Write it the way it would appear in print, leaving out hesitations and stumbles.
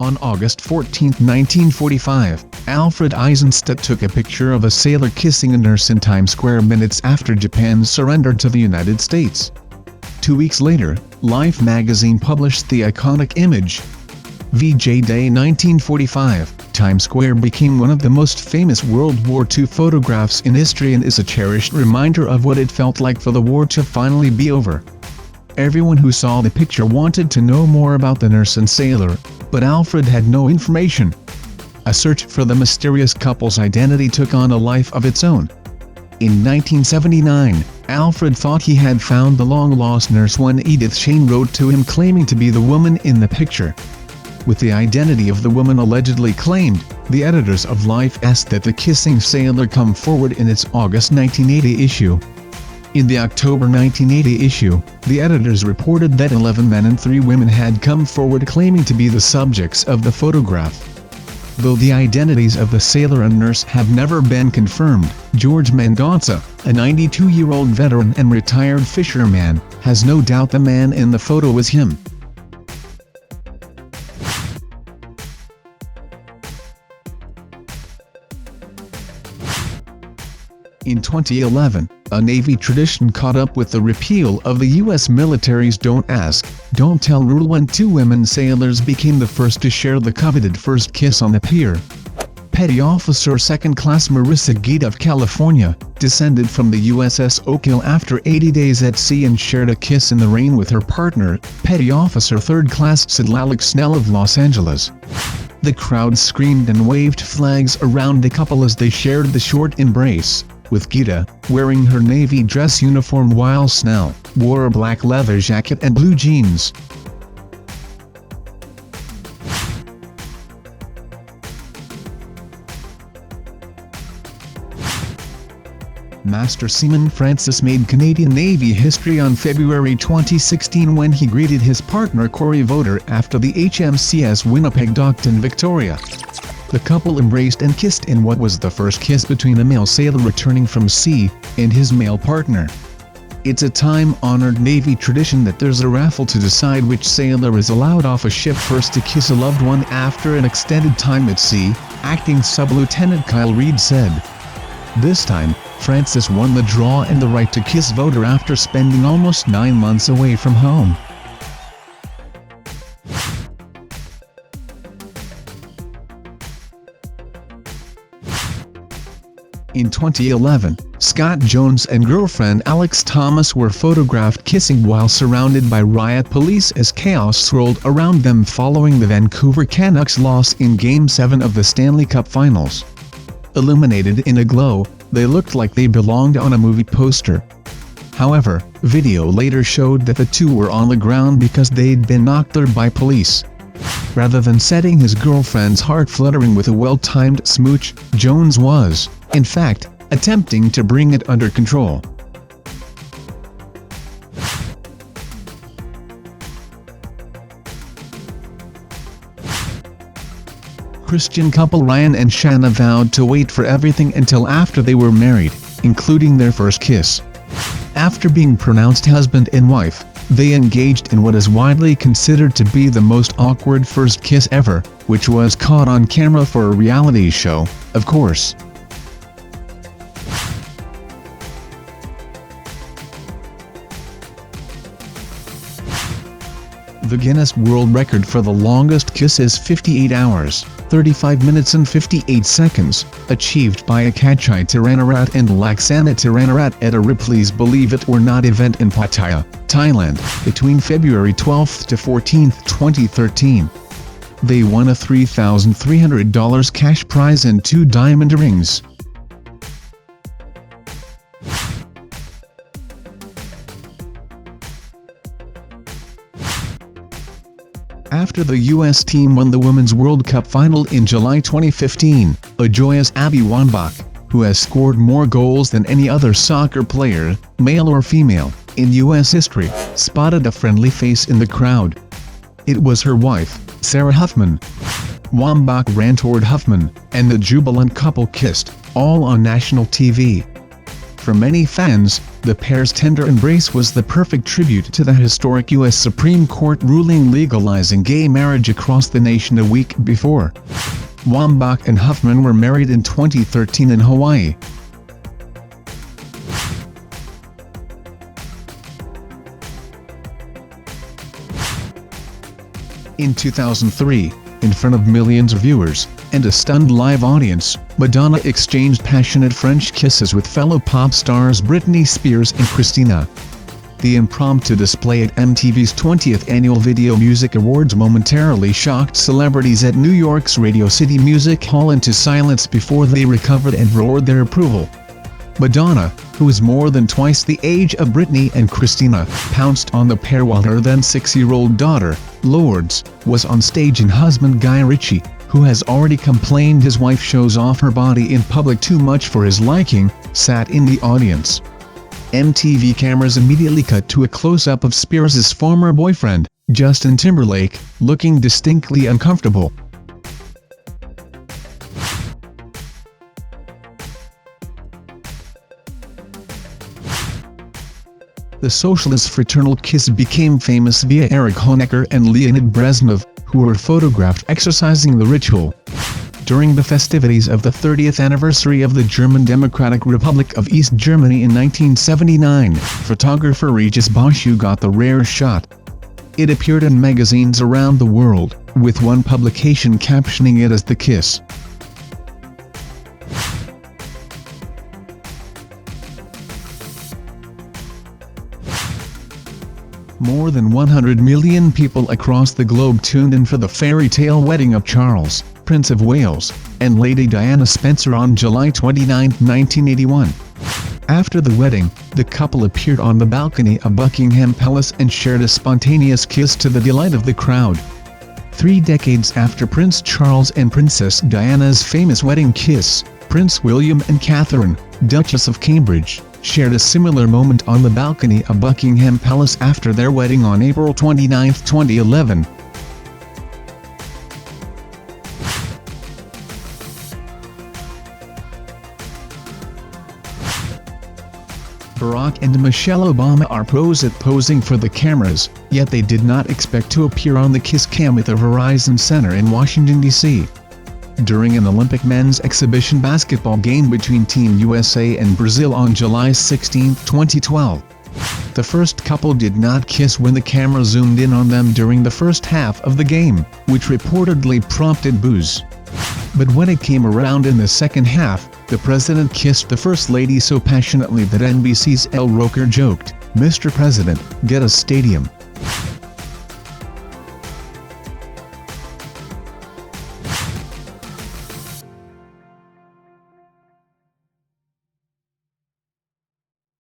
On August 14, 1945, Alfred Eisenstadt took a picture of a sailor kissing a nurse in Times Square minutes after Japan surrendered to the United States. 2 weeks later, Life magazine published the iconic image. VJ Day 1945, Times Square became one of the most famous World War II photographs in history and is a cherished reminder of what it felt like for the war to finally be over. Everyone who saw the picture wanted to know more about the nurse and sailor, but Alfred had no information. A search for the mysterious couple's identity took on a life of its own. In 1979, Alfred thought he had found the long-lost nurse when Edith Shane wrote to him claiming to be the woman in the picture. With the identity of the woman allegedly claimed, the editors of Life asked that the kissing sailor come forward in its August 1980 issue. In the October 1980 issue, the editors reported that 11 men and 3 women had come forward claiming to be the subjects of the photograph. Though the identities of the sailor and nurse have never been confirmed, George Mendonça, a 92-year-old veteran and retired fisherman, has no doubt the man in the photo was him. In 2011, a Navy tradition caught up with the repeal of the U.S. military's Don't Ask, Don't Tell rule when 2 women sailors became the first to share the coveted first kiss on the pier. Petty Officer 2nd Class Marissa Gita of California descended from the USS Oak Hill after 80 days at sea and shared a kiss in the rain with her partner, Petty Officer 3rd Class Sidlalek Snell of Los Angeles. The crowd screamed and waved flags around the couple as they shared the short embrace, with Gita wearing her Navy dress uniform while Snell wore a black leather jacket and blue jeans. Master Seaman Francis made Canadian Navy history on February 2016 when he greeted his partner Corey Voter after the HMCS Winnipeg docked in Victoria. The couple embraced and kissed in what was the first kiss between a male sailor returning from sea and his male partner. It's a time-honored Navy tradition that there's a raffle to decide which sailor is allowed off a ship first to kiss a loved one after an extended time at sea, Acting Sub-Lieutenant Kyle Reid said. This time, Francis won the draw and the right to kiss Voter after spending almost 9 months away from home. In 2011, Scott Jones and girlfriend Alex Thomas were photographed kissing while surrounded by riot police as chaos swirled around them following the Vancouver Canucks' loss in Game 7 of the Stanley Cup Finals. Illuminated in a glow, they looked like they belonged on a movie poster. However, video later showed that the two were on the ground because they'd been knocked there by police. Rather than setting his girlfriend's heart fluttering with a well-timed smooch, Jones was, in fact, attempting to bring it under control. Christian couple Ryan and Shanna vowed to wait for everything until after they were married, including their first kiss. After being pronounced husband and wife, they engaged in what is widely considered to be the most awkward first kiss ever, which was caught on camera for a reality show, of course. The Guinness World Record for the longest kiss is 58 hours, 35 minutes and 58 seconds, achieved by Akachai Tiranarat and Laksana Tiranarat at a Ripley's Believe It or Not event in Pattaya, Thailand, between February 12 to 14, 2013. They won a $3,300 cash prize and 2 diamond rings. After the U.S. team won the Women's World Cup final in July 2015, a joyous Abby Wambach, who has scored more goals than any other soccer player, male or female, in U.S. history, spotted a friendly face in the crowd. It was her wife, Sarah Huffman. Wambach ran toward Huffman, and the jubilant couple kissed, all on national TV. For many fans, the pair's tender embrace was the perfect tribute to the historic U.S. Supreme Court ruling legalizing gay marriage across the nation a week before. Wambach and Huffman were married in 2013 in Hawaii. In 2003, in front of millions of viewers, and a stunned live audience, Madonna exchanged passionate French kisses with fellow pop stars Britney Spears and Christina. The impromptu display at MTV's 20th Annual Video Music Awards momentarily shocked celebrities at New York's Radio City Music Hall into silence before they recovered and roared their approval. Madonna, who is more than twice the age of Britney and Christina, pounced on the pair while her then 6-year-old daughter, Lourdes, was on stage, and husband Guy Ritchie, who has already complained his wife shows off her body in public too much for his liking, sat in the audience. MTV cameras immediately cut to a close-up of Spears' former boyfriend, Justin Timberlake, looking distinctly uncomfortable. The Socialist fraternal kiss became famous via Erich Honecker and Leonid Brezhnev, who were photographed exercising the ritual. During the festivities of the 30th anniversary of the German Democratic Republic of East Germany in 1979, photographer Regis Boschu got the rare shot. It appeared in magazines around the world, with one publication captioning it as "The Kiss." More than 100 million people across the globe tuned in for the fairy tale wedding of Charles, Prince of Wales, and Lady Diana Spencer on July 29, 1981. After the wedding, the couple appeared on the balcony of Buckingham Palace and shared a spontaneous kiss to the delight of the crowd. 3 decades after Prince Charles and Princess Diana's famous wedding kiss, Prince William and Catherine, Duchess of Cambridge, shared a similar moment on the balcony of Buckingham Palace after their wedding on April 29, 2011. Barack and Michelle Obama are posing for the cameras, yet they did not expect to appear on the kiss cam at the Verizon Center in Washington, D.C. During an Olympic men's exhibition basketball game between Team USA and Brazil on July 16, 2012. The first couple did not kiss when the camera zoomed in on them during the first half of the game, which reportedly prompted boos. But when it came around in the second half, the president kissed the First Lady so passionately that NBC's El Roker joked, "Mr. President, get a stadium."